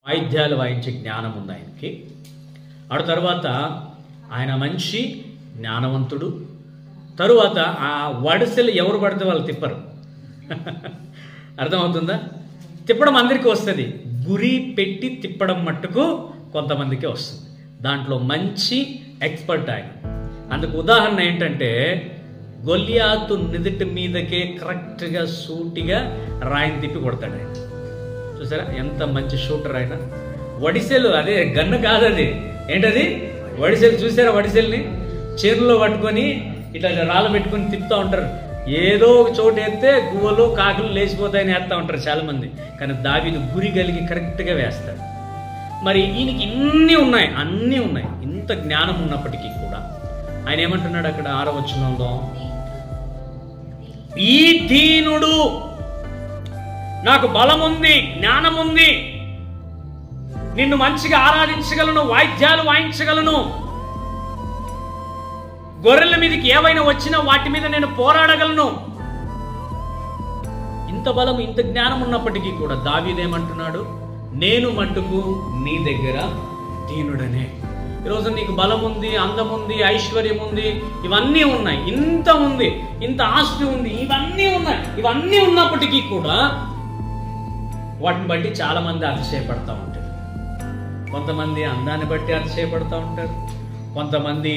వాయిద్యాలు వాయించే జ్ఞానం ఉంది ఆయనకి. ఆ తర్వాత ఆయన మంచి జ్ఞానవంతుడు. తరువాత ఆ వడిసెలు ఎవరు పడితే వాళ్ళు తిప్పరు. అర్థమవుతుందా? తిప్పడం అందరికీ వస్తుంది, గురి పెట్టి తిప్పడం మట్టుకు కొంతమందికి వస్తుంది. దాంట్లో మంచి ఎక్స్పర్ట్ ఆయన. అందుకు ఉదాహరణ ఏంటంటే, గొల్లియాతు నిదుటి మీదకే కరెక్ట్గా సూటిగా రాయిని తిప్పి కొడతాడు ఆయన. చూసారా ఎంత మంచి షూటర్ ఆయన. వడిసెలు, అదే గన్ను కాదు, అది ఏంటది వడిసెలు. చూసారా వడిసెల్ని చేతుల్లో పట్టుకొని ఇట్లా రాళ్ళు పెట్టుకొని తిప్పుతూ ఉంటారు. ఏదో ఒక చోటు వేస్తే గువ్వలు కాకులు లేచిపోతాయని వేస్తూ ఉంటారు చాలా మంది. కానీ దావీదు గురి కలిగి కరెక్ట్గా వేస్తాడు. మరి ఈయనకి అన్నీ ఉన్నాయి. ఇంత జ్ఞానం ఉన్నప్పటికీ కూడా ఆయన ఏమంటున్నాడు అక్కడ 6వ వచనంలో, ఈ దీనుడు నాకు బలముంది, జ్ఞానముంది, నిన్ను మంచిగా ఆరాధించగలను, వాయిద్యాలు వాయించగలను, గొర్రెల మీదకి ఏవైనా వచ్చినా వాటి మీద నేను పోరాడగలను. ఇంత బలం, ఇంత జ్ఞానం ఉన్నప్పటికీ కూడా దావీదేమంటున్నాడు, నేను మట్టుకు నీ దగ్గర దీనుడనే. ఈరోజు నీకు బలం ఉంది, అందం ఉంది, ఐశ్వర్యం ఉంది, ఇవన్నీ ఉన్నాయి, ఇంత ఉంది, ఇంత ఆస్తి ఉంది, ఇవన్నీ ఉన్నప్పటికీ కూడా వాటిని బట్టి చాలా మంది అతిశయపడతా ఉంటారు. కొంతమంది అందాన్ని బట్టి అతిశయపడతా ఉంటారు, కొంతమంది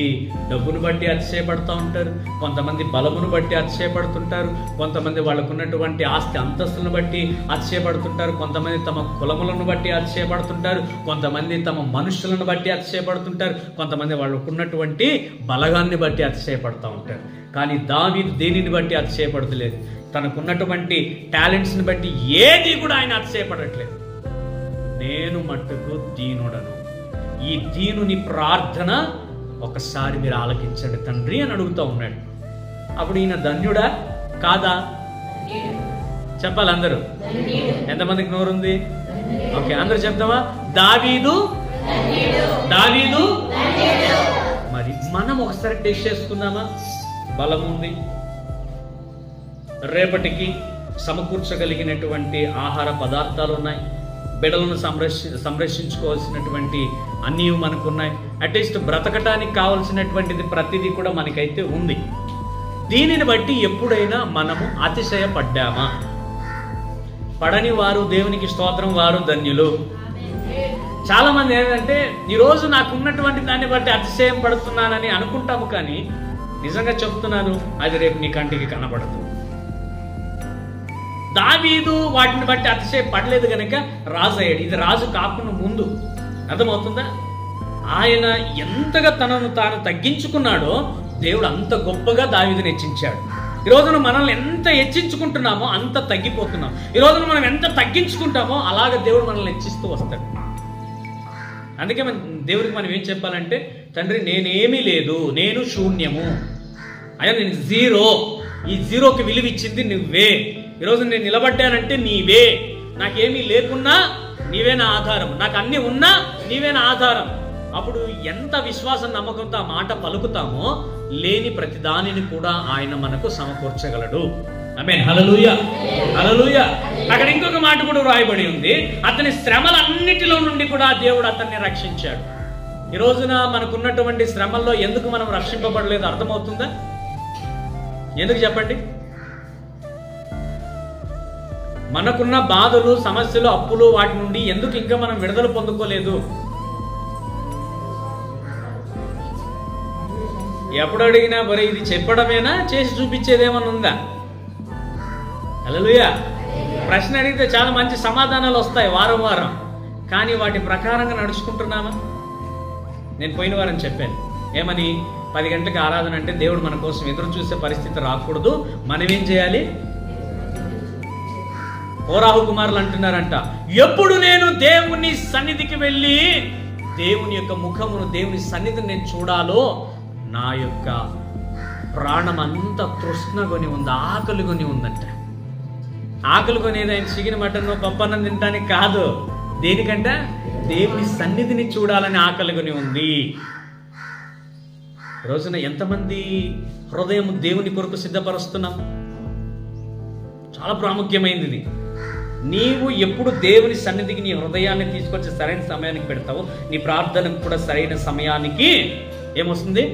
డబ్బును బట్టి అతిశయపడుతూ ఉంటారు, కొంతమంది బలమును బట్టి అతిశయపడుతుంటారు, కొంతమంది వాళ్ళకు ఉన్నటువంటి ఆస్తి అంతస్తులను బట్టి అతిశయపడుతుంటారు, కొంతమంది తమ కులములను బట్టి అతిశయపడుతుంటారు, కొంతమంది తమ మనుషులను బట్టి అతిశయపడుతుంటారు, కొంతమంది వాళ్ళకు ఉన్నటువంటి బలగాన్ని బట్టి అతిశయపడుతూ ఉంటారు. కానీ దావీదు దేనిని బట్టి అతిశయపడతలేదు, తనకున్నటువంటి టాలెంట్స్ని బట్టి ఏది కూడా ఆయన అతిశయపడట్లేదు. నేను మట్టుకు దీనుడను. ఈ దీనుని ప్రార్థన ఒకసారి మీరు ఆలకించండి తండ్రి అని అడుగుతూ ఉన్నాడు. అప్పుడు ఈయన ధన్యుడా కాదా చెప్పాలి అందరూ. ఎంతమందికి నోరుంది? ఓకే, అందరూ చెప్తామా? దావీదు. మరి మనం ఒకసారి టెస్ట్ చేసుకుందామా? బలం ఉంది, రేపటికి సమకూర్చగలిగినటువంటి ఆహార పదార్థాలు ఉన్నాయి, బిడ్డలను సంరక్షించుకోవాల్సినటువంటి అన్నీ మనకున్నాయి, అట్లీస్ట్ బ్రతకటానికి కావాల్సినటువంటిది ప్రతిదీ కూడా మనకైతే ఉంది. దీనిని బట్టి ఎప్పుడైనా మనము అతిశయపడ్డామా? పడని వారు దేవునికి స్తోత్రం, వారు ధన్యులు. చాలా మంది ఏంటంటే, ఈరోజు నాకున్నటువంటి దాన్ని బట్టి అతిశయం పడుతున్నానని అనుకుంటాము, కానీ నిజంగా చెప్తున్నాను, అది రేపు నీ కంటికి కనబడదు. దావీదు వాటిని బట్టి అతిశయపడలేదు కనుక రాజు అయ్యాడు. ఇది రాజు కాకుండా ముందు. అర్థమవుతుందా? ఆయన ఎంతగా తనను తాను తగ్గించుకున్నాడో దేవుడు అంత గొప్పగా దావీదుని హెచ్చించాడు. ఈ రోజున మనల్ని ఎంత హెచ్చించుకుంటున్నామో అంత తగ్గిపోతున్నాం. ఈ రోజున మనం ఎంత తగ్గించుకుంటామో అలాగ దేవుడు మనల్ని హెచ్చిస్తూ వస్తాడు. అందుకే దేవుడికి మనం ఏం చెప్పాలంటే, తండ్రి నేనేమీ లేదు, నేను శూన్యము, అయ్యా నేను జీరో, ఈ జీరోకి విలువ ఇచ్చింది నువ్వే. ఈరోజు నేను నిలబడ్డానంటే నీవే, నాకేమీ లేకున్నా నీవే నా ఆధారం, నాకు అన్ని ఉన్నా నీవే నా ఆధారం. అప్పుడు ఎంత విశ్వాసం నమ్మకంతో ఆ మాట పలుకుతామో లేని ప్రతి దానిని కూడా ఆయన మనకు సమకూర్చగలడు. ఆమేన్, హల్లెలూయా, హల్లెలూయా. అక్కడ ఇంకొక మాట కూడా రాయబడి ఉంది, అతని శ్రమలన్నిటిలో నుండి కూడా దేవుడు అతన్ని రక్షించాడు. ఈ రోజున మనకున్నటువంటి శ్రమల్లో ఎందుకు మనం రక్షింపబడలేదు అర్థమవుతుందా? ఎందుకు చెప్పండి? మనకున్న బాధలు, సమస్యలు, అప్పులు, వాటి నుండి ఎందుకు ఇంకా మనం విడుదల పొందుకోలేదు? ఎప్పుడు అడిగినా మరి ఇది చెప్పడమేనా, చేసి చూపించేదేమన్నా ఉందా? హల్లెలూయా. ప్రశ్న అడిగితే చాలా మంచి సమాధానాలు వస్తాయి వారం వారం, కానీ వాటి ప్రకారంగా నడుచుకుంటున్నామా? నేను పోయిన వారం చెప్పాను ఏమని, 10 గంటలకు ఆరాధన అంటే దేవుడు మన కోసం ఎదురు చూసే పరిస్థితి రాకూడదు. మనమేం చేయాలి? కోరాహు కుమారులు అంటున్నారంట, ఎప్పుడు నేను దేవుని సన్నిధికి వెళ్ళి దేవుని యొక్క ముఖమును, దేవుని సన్నిధిని నేను చూడాలో నా యొక్క ప్రాణం అంతా తృష్ణగొని ఉంది, ఆకలి కొని ఉందంట. ఆకలి కొనేది ఆయన చికెన్, మటన్, పప్పన్నం తినడానికి కాదు. దేనికంట? దేవుని సన్నిధిని చూడాలని ఆకలి కొని ఉంది. రోజున ఎంతమంది హృదయం దేవుని కొరకు సిద్ధపరుస్తున్నాం? చాలా ప్రాముఖ్యమైనది ఇది. నీవు ఎప్పుడు దేవుని సన్నిధికి నీ హృదయాన్ని తీసుకొచ్చి సరైన సమయానికి పెడతావో నీ ప్రార్థనకు కూడా సరైన సమయానికి ఏమొస్తుంది?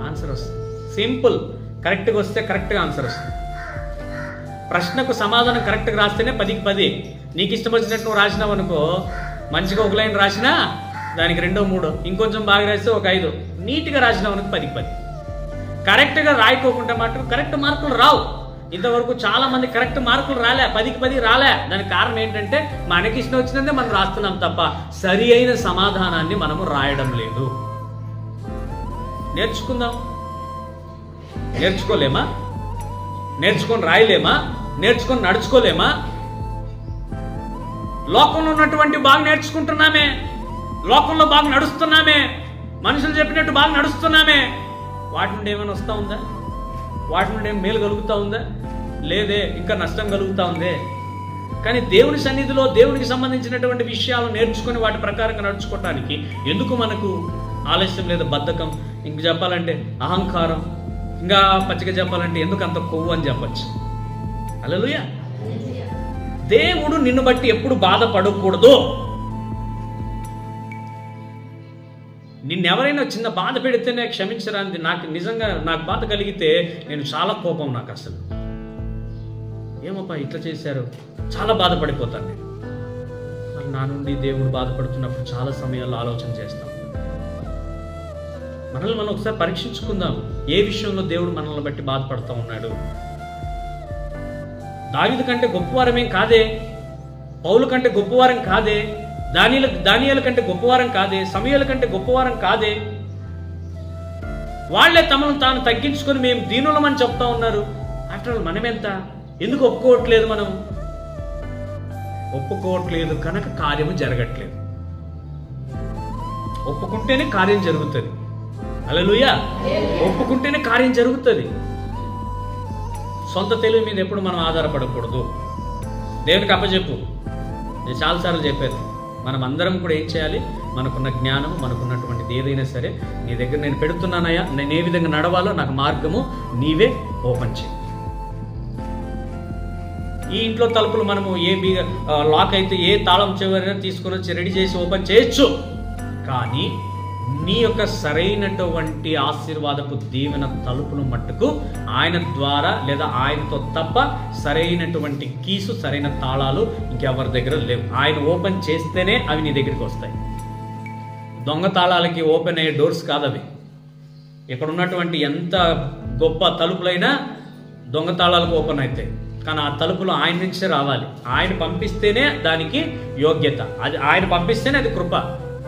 ఆన్సర్ వస్తుంది. సింపుల్. కరెక్ట్గా వస్తే కరెక్ట్గా ఆన్సర్ వస్తుంది. ప్రశ్నకు సమాధానం కరెక్ట్గా రాస్తేనే 10కి 10. నీకు ఇష్టం వచ్చినట్టు నువ్వు రాసినావు అనుకో, మంచిగా ఒక లైన్ రాసినా దానికి 2, 3, ఇంకొంచెం బాగా రాస్తే ఒక 5, నీట్గా రాసినావు అనుకో 10కి 10. కరెక్ట్గా రాయకోకుండా మాత్రం కరెక్ట్ మార్కులు రావు. ఇంతవరకు చాలా మంది కరెక్ట్ మార్కులు రాలే, 10కి 10 రాలే. దానికి కారణం ఏంటంటే మనకి ఇష్టం వచ్చినందే మనం రాస్తున్నాం తప్ప సరి అయిన సమాధానాన్ని మనము రాయడం లేదు. నేర్చుకుందాం. నేర్చుకోలేమా? నేర్చుకొని రాయలేమా? నేర్చుకొని నడుచుకోలేమా? లోకంలో ఉన్నటువంటి బాగా నేర్చుకుంటున్నామే, లోకంలో బాగా నడుస్తున్నామే, మనుషులు చెప్పినట్టు బాగా నడుస్తున్నామే. వాటి నుండి ఏమైనా వస్తూ ఉందా? వాటి నుండి ఏం మేలు కలుగుతూ ఉందా? లేదే, ఇంకా నష్టం కలుగుతూ ఉందే. కానీ దేవుని సన్నిధిలో దేవునికి సంబంధించినటువంటి విషయాలు నేర్చుకుని వాటి ప్రకారంగా నడుచుకోవటానికి ఎందుకు మనకు ఆలస్యం లేదా బద్ధకం, ఇంక చెప్పాలంటే అహంకారం, ఇంకా పచ్చిగా చెప్పాలంటే ఎందుకు అంత కొవ్వు అని చెప్పచ్చు. హల్లెలూయా. దేవుడు నిన్ను బట్టి ఎప్పుడు బాధపడకూడదు. నిన్నెవరైనా చిన్న బాధ పెడితేనే క్షమించరానిది. నాకు నిజంగా నాకు బాధ కలిగితే నేను చాలా కోపం, నాకు అసలు ఏమప్పా ఇట్లా చేశారు, చాలా బాధపడిపోతాను నేను. మరి నా నుండి దేవుడు బాధపడుతున్నప్పుడు చాలా సమయాల్లో ఆలోచన చేస్తాం. మనల్ని మనం ఒకసారి పరీక్షించుకుందాం. ఏ విషయంలో దేవుడు మనల్ని బట్టి బాధపడుతూ ఉన్నాడు? దావీదు కంటే గొప్పవారమేం కాదే, పౌలు కంటే గొప్పవారం కాదే, దానియేలు కంటే గొప్పవారం కాదే, సమూయేలు కంటే గొప్పవారం కాదే. వాళ్లే తమను తాను తగ్గించుకొని మేము దీనులమని చెప్తా ఉన్నారు. ఆఫ్టర్ ఆల్ మనమెంత? ఎందుకు ఒప్పుకోవట్లేదు? మనం ఒప్పుకోవట్లేదు కనుక కార్యము జరగట్లేదు. ఒప్పుకుంటేనే కార్యం జరుగుతుంది. హల్లెలూయా. ఒప్పుకుంటేనే కార్యం జరుగుతుంది. సొంత తెలివి మీద ఎప్పుడు మనం ఆధారపడకూడదు. దేవునికి అప్పచెప్పు. నేను చాలాసార్లు చెప్పాను, మనం అందరం కూడా ఏం చేయాలి? మనకున్న జ్ఞానం, మనకున్నటువంటిది ఏదైనా సరే నీ దగ్గర నేను పెడుతున్నానయ్యా, నేను ఏ విధంగా నడవాలో నాకు మార్గము నీవే ఓపెన్ చేయి. ఈ ఇంట్లో తలుపులు మనము ఏ లాక్ అయితే ఏ తాళం చివరైనా తీసుకొని వచ్చి రెడీ చేసి ఓపెన్ చేయొచ్చు. కానీ నీ యొక్క సరైనటువంటి ఆశీర్వాదపు దీవెన తలుపులు మట్టుకు ఆయన ద్వారా లేదా ఆయనతో తప్ప సరైనటువంటి కీసు, సరైన తాళాలు ఇంకెవరి దగ్గర లేవు. ఆయన ఓపెన్ చేస్తేనే అవి నీ దగ్గరికి వస్తాయి. దొంగ తాళాలకి ఓపెన్ అయ్యే డోర్స్ కాదవి. ఇక్కడ ఉన్నటువంటి ఎంత గొప్ప తలుపులైనా దొంగ తాళాలకు ఓపెన్ అవుతాయి. కానీ ఆ తలుపులు ఆయన నుంచే రావాలి. ఆయన పంపిస్తేనే దానికి యోగ్యత. అది ఆయన పంపిస్తేనే అది కృప.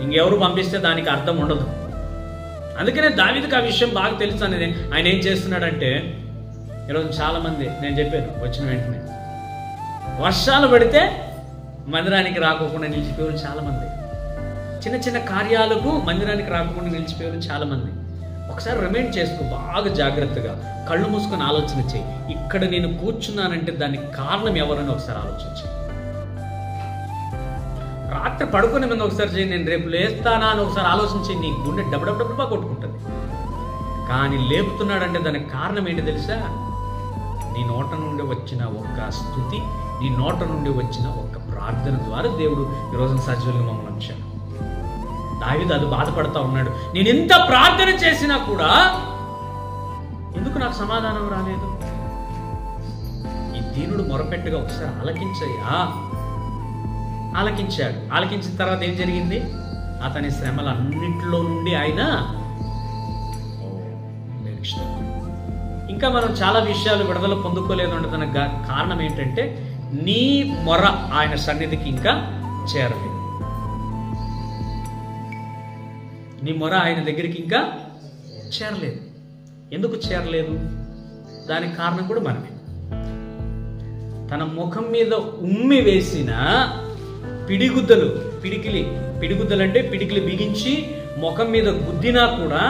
ఇంకెవరు పంపిస్తే దానికి అర్థం ఉండదు. అందుకనే దావీదుకి ఆ విషయం బాగా తెలుసు అనేది. ఆయన ఏం చేస్తున్నాడంటే, ఈరోజు చాలా మంది, నేను చెప్పాను వచ్చిన వెంటనే వర్షాలు పడితే మందిరానికి రాకోకుండా నిలిచిపోయారు చాలా మంది. చిన్న చిన్న కార్యాలకు మందిరానికి రాకుండా నిలిచిపోయారు చాలా మంది. ఒకసారి రిమైండ్ చేసుకో బాగా జాగ్రత్తగా, కళ్ళు మూసుకొని ఆలోచన చేయి. ఇక్కడ నేను కూర్చున్నానంటే దానికి కారణం ఎవరని ఒకసారి ఆలోచించి, రాత్రి పడుకునే ముందు ఒకసారి చేయి, నేను రేపు లేస్తానా అని ఒకసారి ఆలోచించి నీ గుండె డబ్బుడబ్బుగా కొట్టుకుంటుంది. కానీ లేపుతున్నాడంటే దానికి కారణం ఏంటి తెలుసా? నీ నోట నుండి వచ్చిన ఒక్క స్తుతి, నీ నోట నుండి వచ్చిన ఒక్క ప్రార్థన ద్వారా దేవుడు ఈరోజు సజీవులుగా మమ్మల్ని ఉంచాడు. దావీదు అది బాధపడతా ఉన్నాడు. నేను ఎంత ప్రార్థన చేసినా కూడా ఎందుకు నాకు సమాధానం రాలేదు? ఈ దీనుడు మొరపెట్టుగా ఒకసారి ఆలకించయ్యా. ఆలకించాడు. ఆలకించిన తర్వాత ఏం జరిగింది? అతని శ్రమలన్నింటిలో నుండి ఆయన ఇంకా మనం చాలా విషయాలు విడుదల పొందుకోలేదు అంటే దానికి కారణం ఏంటంటే నీ మొర ఆయన సన్నిధికి ఇంకా చేరలేదు. నీ మొర ఆయన దగ్గరికి ఇంకా చేరలేదు. ఎందుకు చేరలేదు? దానికి కారణం కూడా మనమే. తన ముఖం మీద ఉమ్మి వేసిన పిడిగుద్దలు అంటే పిడికిలి బిగించి ముఖం మీద గుద్దినా కూడా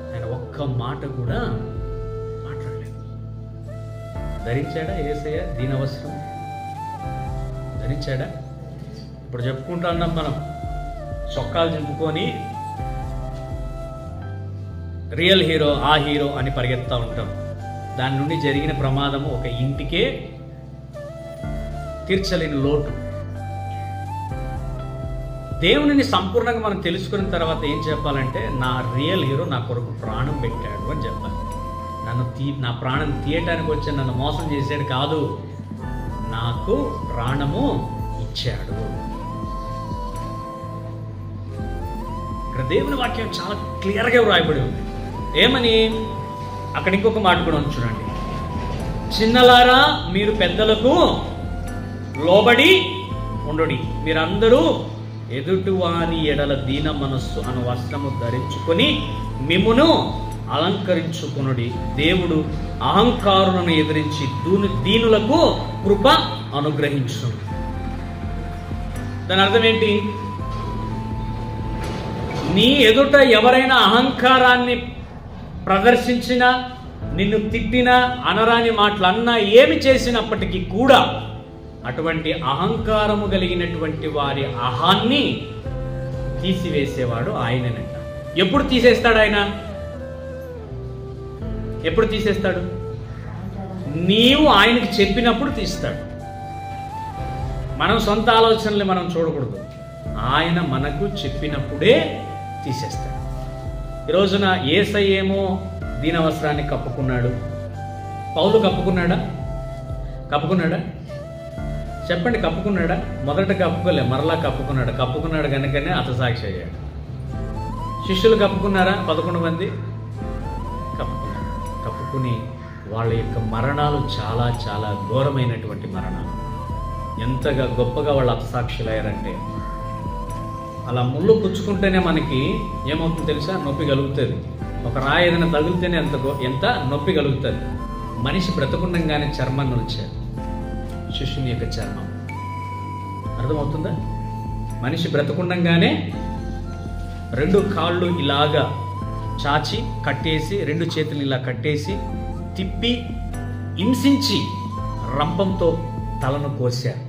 ఆయన ఒక్క మాట కూడా మాట్లాడలేదు. ధరించాడా యేసయ్య దీనవస్త్రం? ధరించాడా? ఇప్పుడు చెప్పుకుంటా ఉన్నాం మనం, చొక్కాలు చింపుకొని రియల్ హీరో, ఆ హీరో అని పరిగెత్తా ఉంటాం. దాని నుండి జరిగిన ప్రమాదము ఒక ఇంటికే తీర్చలేని లోటు. దేవునిని సంపూర్ణంగా మనం తెలుసుకున్న తర్వాత ఏం చెప్పాలంటే, నా రియల్ హీరో నా కొరకు ప్రాణం పెట్టాడు అని చెప్పాలి. నా ప్రాణం తీయటానికి వచ్చి నన్ను మోసం చేశాడు కాదు, నాకు ప్రాణము ఇచ్చాడు. ఇక్కడ దేవుని వాక్యం చాలా క్లియర్గా వ్రాయబడి ఉంది. ఏమని? అక్కడ ఇంకొక మాట కూడా ఉంది చూడండి. చిన్నలారా మీరు పెద్దలకు లోబడి ఉండుడి, మీరందరూ ఎదుటివాని ఎడల దీన మనస్సు అను వస్త్రము ధరించుకొని మిమ్మును అలంకరించుకొనుడి. దేవుడు అహంకారులను ఎదిరించి దీనులకు కృప అనుగ్రహించు. దాని అర్థం ఏంటి? నీ ఎదుట ఎవరైనా అహంకారాన్ని ప్రదర్శించినా, నిన్ను తిట్టినా, అనరాని మాటలు అన్నా, ఏమి చేసినప్పటికీ కూడా అటువంటి అహంకారము కలిగినటువంటి వారి అహాన్ని తీసివేసేవాడు ఆయననంట. ఎప్పుడు తీసేస్తాడు ఆయన? ఎప్పుడు తీసేస్తాడు? నీవు ఆయనకి చెప్పినప్పుడు తీస్తాడు. మనం సొంత ఆలోచనలు మనం చూడకూడదు. ఆయన మనకు చెప్పినప్పుడే తీసేస్తాడు. ఈ రోజున యేసయ్య ఏమో దీనవస్త్రాన్ని కప్పుకున్నాడు. పౌలు కప్పుకున్నాడా? చెప్పండి, కప్పుకున్నాడా? మొదట కప్పుకోలే, మరలా కప్పుకున్నాడు. కప్పుకున్నాడు కనుకనే హతసాక్షి అయ్యాడు. శిష్యులు కప్పుకున్నారా? 11 మంది కప్పుకున్నారు. కప్పుకుని వాళ్ళ యొక్క మరణాలు చాలా చాలా ఘోరమైనటువంటి మరణాలు. ఎంతగా గొప్పగా వాళ్ళు హతసాక్షులయ్యారంటే, అలా ముళ్ళు పుచ్చుకుంటేనే మనకి ఏమవుతుంది తెలుసా? నొప్పి కలుగుతుంది. ఒక రాయి ఏదైనా తగిలితేనే ఎంత నొప్పి కలుగుతుంది. మనిషి బ్రతకుండంగానే చర్మాన్ని వచ్చారు, శిష్యుని యొక్క చర్మం. అర్థమవుతుందా? మనిషి బ్రతకుండంగానే 2 కాళ్ళు ఇలాగా చాచి కట్టేసి, 2 చేతులు ఇలా కట్టేసి తిప్పి హింసించి రంపంతో తలను కోశారు.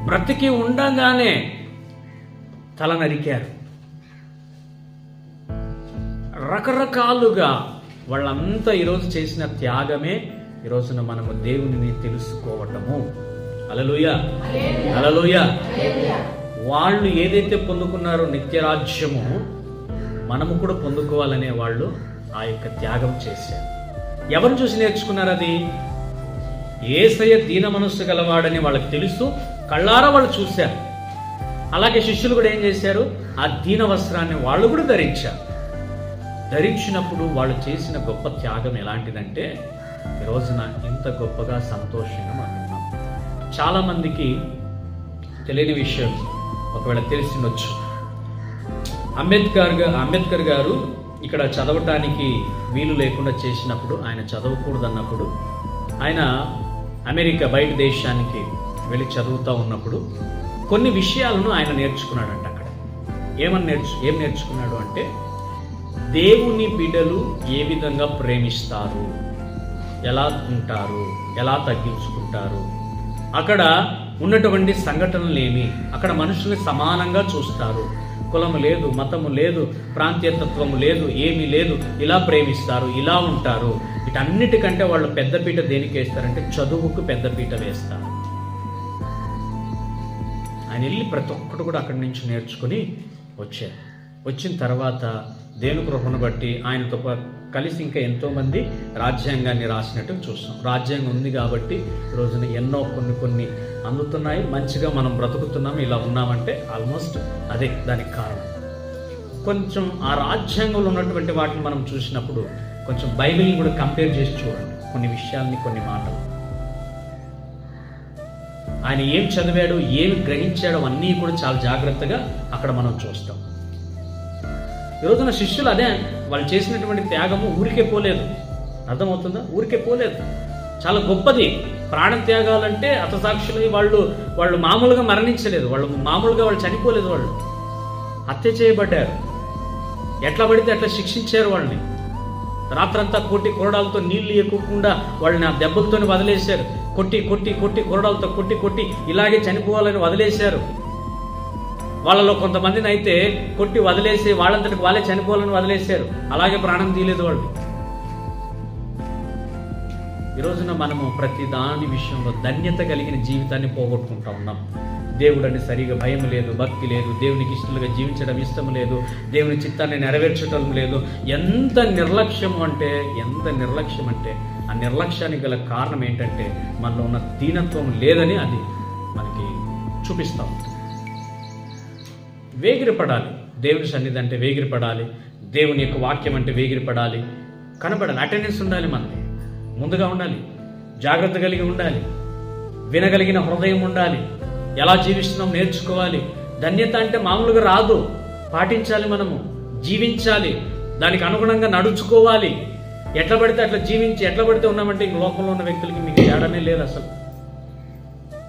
బ్రతికి ఉండగానే తల నరికారు. రకరకాలుగా వాళ్ళంతా ఈరోజు చేసిన త్యాగమే ఈరోజున మనము దేవునిని తెలుసుకోవటము. హల్లెలూయా, హల్లెలూయా. వాళ్ళు ఏదైతే పొందుకున్నారో నిత్యరాజ్యము, మనము కూడా పొందుకోవాలనే వాళ్ళు ఆ యొక్క త్యాగం చేశారు. ఎవరు చూసి నేర్చుకున్నారు అది? యేసయ్య దీన మనస్సు గలవాడని వాళ్ళకి తెలుసు, కళ్ళారా వాళ్ళు చూశారు. అలాగే శిష్యులు కూడా ఏం చేశారు? ఆ దీన వస్త్రాన్ని వాళ్ళు కూడా ధరించారు. ధరించినప్పుడు వాళ్ళు చేసిన గొప్ప త్యాగం ఎలాంటిదంటే, ఈ రోజున ఇంత గొప్పగా సంతోషంగా మనం ఉన్నాం. చాలా మందికి తెలియని విషయం, ఒకవేళ తెలిసిండొచ్చు. అంబేద్కర్ గారు ఇక్కడ చదవటానికి వీలు లేకుండా చేసినప్పుడు, ఆయన చదవకూడదన్నప్పుడు, ఆయన అమెరికా బయట దేశానికి వెళ్ళి చదువుతూ ఉన్నప్పుడు కొన్ని విషయాలను ఆయన నేర్చుకున్నాడంట. అక్కడ ఏం నేర్చుకున్నాడు అంటే, దేవుని బిడ్డలు ఏ విధంగా ప్రేమిస్తారు, ఎలా ఉంటారు, ఎలా తగ్గించుకుంటారు, అక్కడ ఉన్నటువంటి సంఘటనలు ఏమి, అక్కడ మనుషుల్ని సమానంగా చూస్తారు, కులము లేదు, మతము లేదు, ప్రాంతీయతత్వము లేదు, ఏమీ లేదు, ఇలా ప్రేమిస్తారు, ఇలా ఉంటారు. వీటన్నిటికంటే వాళ్ళు పెద్దపీట దేనికి వేస్తారంటే చదువుకు పెద్దపీట వేస్తారు. ఆయన వెళ్ళి ప్రతి ఒక్కటి కూడా అక్కడి నుంచి నేర్చుకుని వచ్చారు. వచ్చిన తర్వాత దేవుని కృపను బట్టి ఆయనతో కలిసి ఇంకా ఎంతోమంది రాజ్యాంగాన్ని రాసినట్టు చూస్తాం. రాజ్యాంగం ఉంది కాబట్టి ఈరోజున ఎన్నో కొన్ని అందుతున్నాయి, మంచిగా మనం బ్రతుకుతున్నాం, ఇలా ఉన్నామంటే ఆల్మోస్ట్ అదే దానికి కారణం. కొంచెం ఆ రాజ్యాంగంలో ఉన్నటువంటి వాటిని మనం చూసినప్పుడు కొంచెం బైబిల్ని కూడా కంపేర్ చేసి చూడండి. కొన్ని విషయాల్ని, కొన్ని మాటలు, ఆయన ఏం చదివాడు, ఏమి గ్రహించాడో అన్నీ కూడా చాలా జాగ్రత్తగా అక్కడ మనం చూస్తాం. ఈరోజున శిష్యులు అదే, వాళ్ళు చేసినటువంటి త్యాగము ఊరికే పోలేదు. అర్థమవుతుందా? ఊరికే పోలేదు, చాలా గొప్పది. ప్రాణ త్యాగాలంటే హతసాక్షులై వాళ్ళు మామూలుగా మరణించలేదు, వాళ్ళు చనిపోలేదు, వాళ్ళు హత్య చేయబడ్డారు. ఎట్లా పడితే అట్లా శిక్షించారు వాళ్ళని. రాత్రంతా కొట్టి కొరడాలతో నీళ్లు ఎక్కువకుండా వాళ్ళని ఆ దెబ్బలతో వదిలేశారు. కొట్టి కొరడాలతో కొట్టి ఇలాగే చనిపోవాలని వదిలేశారు. వాళ్ళలో కొంతమందిని అయితే కొట్టి వదిలేసి వాళ్ళంతటికి వాళ్ళే చనిపోవాలని వదిలేశారు. అలాగే ప్రాణం తీయలేదు వాళ్ళు. ఈ రోజున మనము ప్రతి దాని విషయంలో ధన్యత కలిగిన జీవితాన్ని పోగొట్టుకుంటా ఉన్నాం. దేవుడని సరిగా భయం లేదు, భక్తి లేదు, దేవునికి ఇష్టలుగా జీవించడం ఇష్టం లేదు, దేవుని చిత్తాన్ని నెరవేర్చడం లేదు. ఎంత నిర్లక్ష్యం అంటే ఆ నిర్లక్ష్యానికి గల కారణం ఏంటంటే మనలో ఉన్న దీనత్వం లేదని అది మనకి చూపిస్తూ ఉంటుంది. వేగిరపడాలి. దేవుని సన్నిధి అంటే వేగిరపడాలి. దేవుని యొక్క వాక్యం అంటే వేగిరపడాలి, కనబడాలి. అటెండెన్స్ ఉండాలి, మనకి ముందుగా ఉండాలి, జాగ్రత్త కలిగి ఉండాలి, వినగలిగిన హృదయం ఉండాలి, ఎలా జీవిస్తున్నాం నేర్చుకోవాలి. ధన్యత అంటే మామూలుగా రాదు, పాటించాలి, మనము జీవించాలి, దానికి అనుగుణంగా నడుచుకోవాలి. ఎట్లా పడితే అట్లా జీవించి ఎట్లా పడితే ఉన్నామంటే ఇంక లోకంలో ఉన్న వ్యక్తులకి మీకు తేడానే లేదు అసలు.